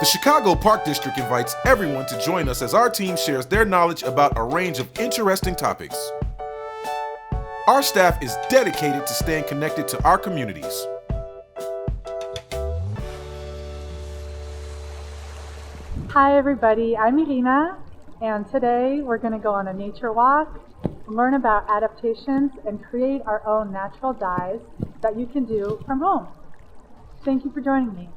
The Chicago Park District invites everyone to join us as our team shares their knowledge about a range of interesting topics. Our staff is dedicated to staying connected to our communities. Hi everybody, I'm Irina, and today we're going to go on a nature walk, learn about adaptations, and create our own natural dyes that you can do from home. Thank you for joining me.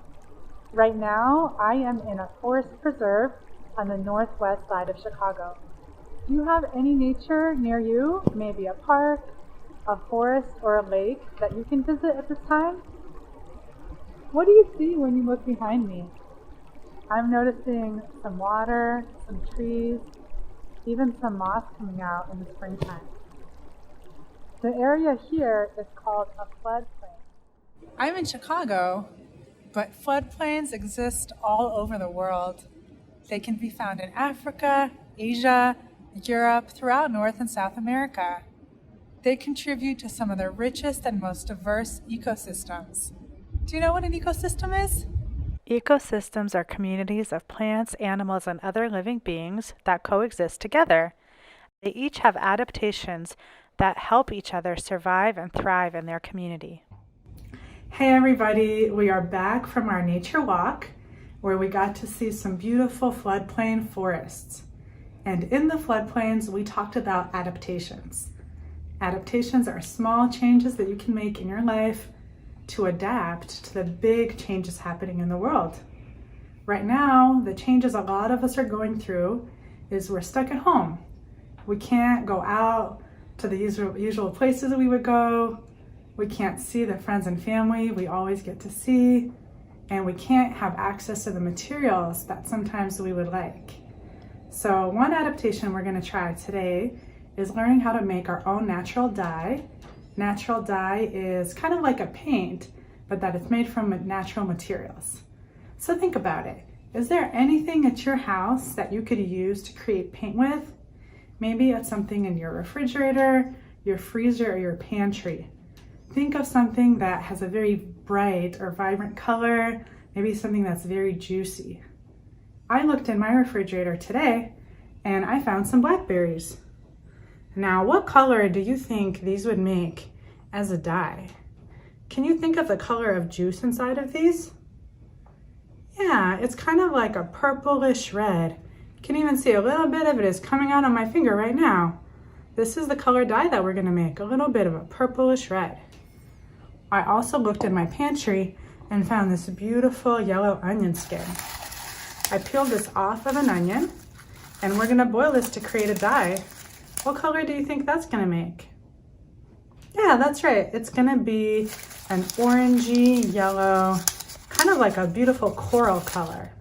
Right now, I am in a forest preserve on the northwest side of Chicago. Do you have any nature near you? Maybe a park, a forest, or a lake that you can visit at this time? What do you see when you look behind me? I'm noticing some water, some trees, even some moss coming out in the springtime. The area here is called a floodplain. I'm in Chicago, but floodplains exist all over the world. They can be found in Africa, Asia, Europe, throughout North and South America. They contribute to some of the richest and most diverse ecosystems. Do you know what an ecosystem is? Ecosystems are communities of plants, animals, and other living beings that coexist together. They each have adaptations that help each other survive and thrive in their community. Hey everybody, we are back from our nature walk where we got to see some beautiful floodplain forests. And in the floodplains, we talked about adaptations. Adaptations are small changes that you can make in your life to adapt to the big changes happening in the world. Right now, the changes a lot of us are going through is we're stuck at home. We can't go out to the usual places we would go. We can't see the friends and family we always get to see, and we can't have access to the materials that sometimes we would like. So one adaptation we're going to try today is learning how to make our own natural dye. Natural dye is kind of like a paint, but that it's made from natural materials. So think about it. Is there anything at your house that you could use to create paint with? Maybe it's something in your refrigerator, your freezer, or your pantry. Think of something that has a very bright or vibrant color, maybe something that's very juicy. I looked in my refrigerator today and I found some blackberries. Now, what color do you think these would make as a dye? Can you think of the color of juice inside of these? Yeah, it's kind of like a purplish red. You can even see a little bit of it is coming out on my finger right now. This is the color dye that we're gonna make, a little bit of a purplish red. I also looked in my pantry and found this beautiful yellow onion skin. I peeled this off of an onion and we're gonna boil this to create a dye. What color do you think that's gonna make? Yeah, that's right. It's gonna be an orangey yellow, kind of like a beautiful coral color.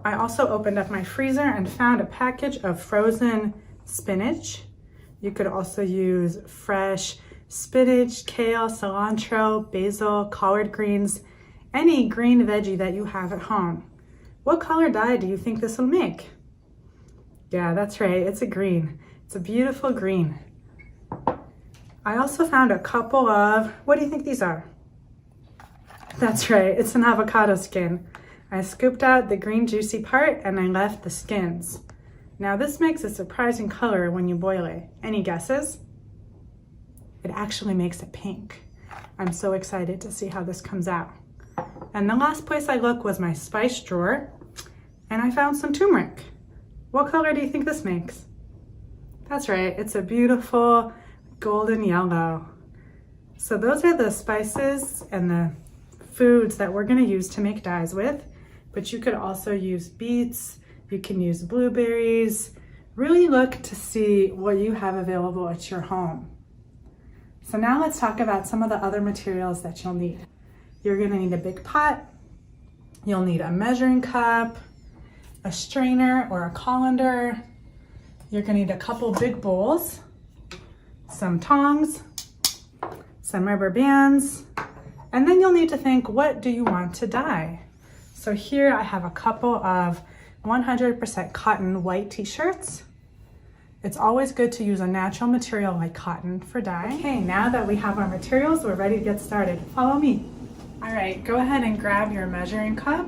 I also opened up my freezer and found a package of frozen spinach. You could also use fresh spinach, kale, cilantro, basil, collard greens, any green veggie that you have at home. What color dye do you think this will make? Yeah, that's right, it's a green. It's a beautiful green. I also found a couple of, what do you think these are? That's right, it's an avocado skin. I scooped out the green juicy part and I left the skins. Now this makes a surprising color when you boil it. Any guesses? It actually makes it pink. I'm so excited to see how this comes out. And the last place I looked was my spice drawer and I found some turmeric. What color do you think this makes? That's right, it's a beautiful golden yellow. So those are the spices and the foods that we're gonna use to make dyes with, but you could also use beets, you can use blueberries. Really look to see what you have available at your home. So now let's talk about some of the other materials that you'll need. You're gonna need a big pot, you'll need a measuring cup, a strainer or a colander. You're gonna need a couple big bowls, some tongs, some rubber bands, and then you'll need to think, what do you want to dye? So here I have a couple of 100% cotton white t-shirts. It's always good to use a natural material like cotton for dye. Okay, now that we have our materials, we're ready to get started. Follow me. All right, go ahead and grab your measuring cup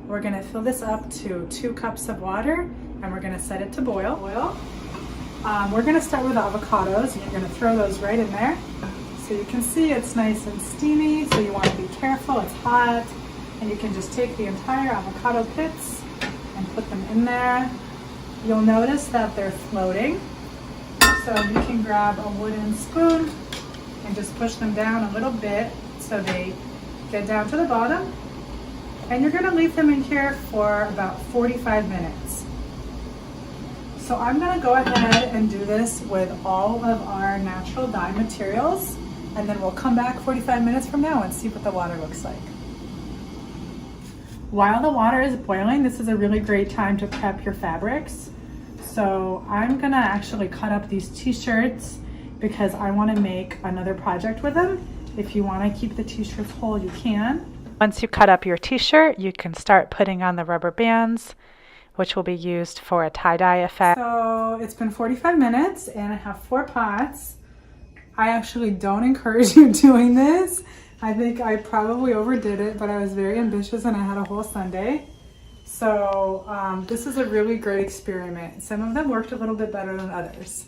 We're gonna fill this up to 2 cups of water and we're gonna set it to boil. We're gonna start with the avocados and you're gonna throw those right in there. So you can see it's nice and steamy, so you wanna be careful, it's hot. And you can just take the entire avocado pits and put them in there. You'll notice that they're floating. So you can grab a wooden spoon and just push them down a little bit so they get down to the bottom. And you're gonna leave them in here for about 45 minutes. So I'm gonna go ahead and do this with all of our natural dye materials, and then we'll come back 45 minutes from now and see what the water looks like. While the water is boiling, this is a really great time to prep your fabrics. So I'm gonna actually cut up these t-shirts because I wanna make another project with them. If you wanna keep the t-shirts whole, you can. Once you cut up your t-shirt, you can start putting on the rubber bands, which will be used for a tie-dye effect. So it's been 45 minutes and I have 4 pots. I actually don't encourage you doing this. I think I probably overdid it, but I was very ambitious and I had a whole Sunday. So this is a really great experiment. Some of them worked a little bit better than others.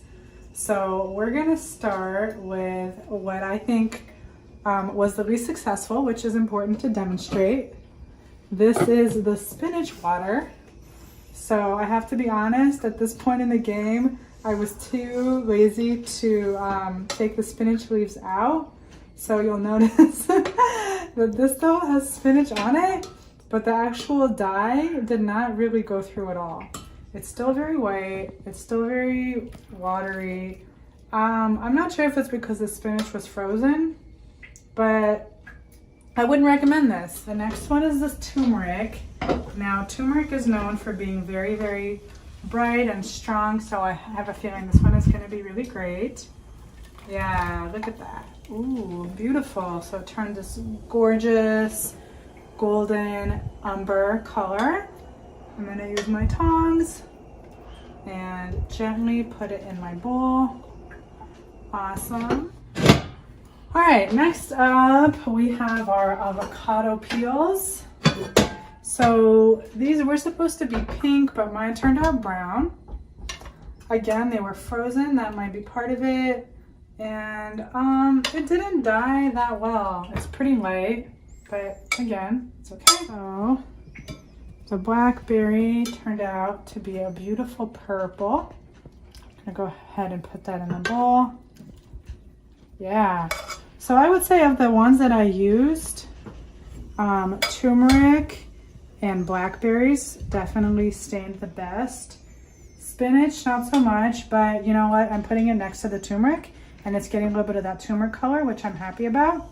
So we're gonna start with what I think was the least successful, which is important to demonstrate. This is the spinach water. So I have to be honest, at this point in the game, I was too lazy to take the spinach leaves out. So you'll notice that this though has spinach on it, but the actual dye did not really go through at all. It's still very white, it's still very watery. I'm not sure if it's because the spinach was frozen, but I wouldn't recommend this. The next one is this turmeric. Now turmeric is known for being very, very bright and strong, so I have a feeling this one is gonna be really great. Yeah, look at that. Ooh, beautiful. So it turned this gorgeous golden umber color. I'm gonna use my tongs and gently put it in my bowl. Awesome. All right, next up we have our avocado peels. So these were supposed to be pink, but mine turned out brown. Again, they were frozen, that might be part of it. And it didn't dye that well. It's pretty light, but again, it's okay. So the blackberry turned out to be a beautiful purple. I'm gonna go ahead and put that in the bowl. Yeah, so I would say of the ones that I used, turmeric and blackberries definitely stained the best. Spinach, not so much, but you know what? I'm putting it next to the turmeric and it's getting a little bit of that turmeric color, which I'm happy about.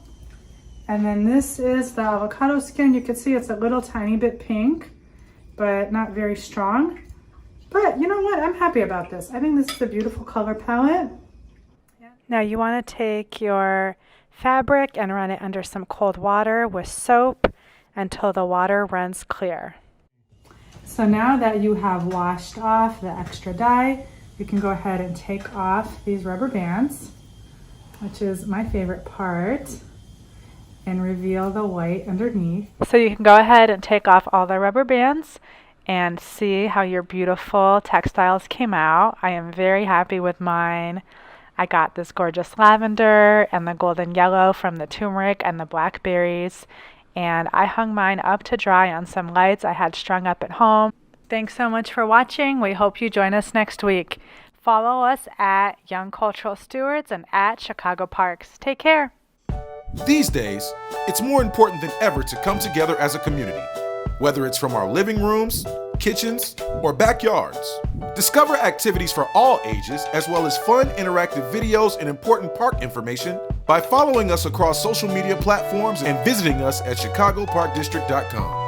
And then this is the avocado skin. You can see it's a little tiny bit pink, but not very strong. But you know what? I'm happy about this. I think this is a beautiful color palette. Now you want to take your fabric and run it under some cold water with soap until the water runs clear. So now that you have washed off the extra dye, you can go ahead and take off these rubber bands, which is my favorite part, and reveal the white underneath. So you can go ahead and take off all the rubber bands and see how your beautiful textiles came out. I am very happy with mine. I got this gorgeous lavender and the golden yellow from the turmeric and the blackberries, and I hung mine up to dry on some lights I had strung up at home. Thanks so much for watching. We hope you join us next week. Follow us at Young Cultural Stewards and at Chicago Parks. Take care. These days, it's more important than ever to come together as a community, whether it's from our living rooms, kitchens, or backyards. Discover activities for all ages, as well as fun, interactive videos and important park information by following us across social media platforms and visiting us at chicagoparkdistrict.com.